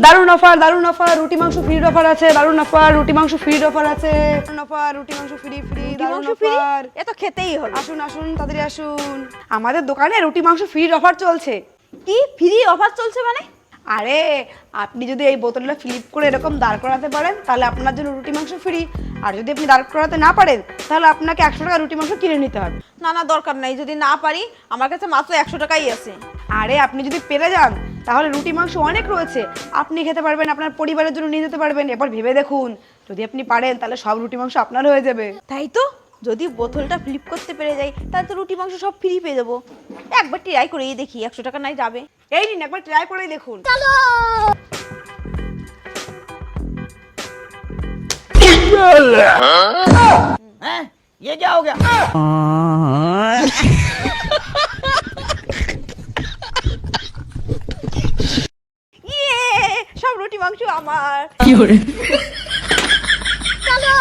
দারুণ অফার রুটি মাংস ফ্রির অফার আছে, দারুণ অফার রুটি মাংস ফ্রির অফার আছে, দারুণ অফার রুটি মাংস ফ্রি দারুণ অফার। এ তো খেতেই হলো। আসুন আসুন তাড়াতাড়ি আসুন, আমাদের দোকানে রুটি মাংস ফ্রির অফার চলছে। কি ফ্রি অফার চলছে মানে? আরে আপনি যদি এই বোতলটা ফ্লিপ করে এরকম দাঁড় করাতে পারেন তাহলে আপনার জন্য রুটি মাংস ফ্রি, আর যদি আপনি দাঁড় করাতে না পারেন তাহলে আপনাকে 100 টাকা রুটি মাংস কিনে নিতে হবে। না না, দরকার নাই, যদি না পারি আমার কাছে মাত্র 100 টাকাই আছে। আরে আপনি যদি পেরে যান তাহলে রুটি মাংস অনেক রয়েছে, আপনি খেতে পারবেন, আপনার পরিবারের জন্য নিয়ে যেতে পারবেন। এবার ভেবে দেখুন, যদি আপনি পারেন তাহলে সব রুটি মাংস আপনার হয়ে যাবে। তাই তো, যদি বোতলটা ফ্লিপ করতে পেরে যাই তাহলে তো রুটি মাংস সব ফ্রি পেয়ে যাবো। একবার ট্রাই করেই দেখি, 100 টাকা নাই যাবে। এই নিন একবার ট্রাই করেই দেখুন। हैं? ये क्या हो गया? ইয়ে, সব রুটি মাংস আমার। चलो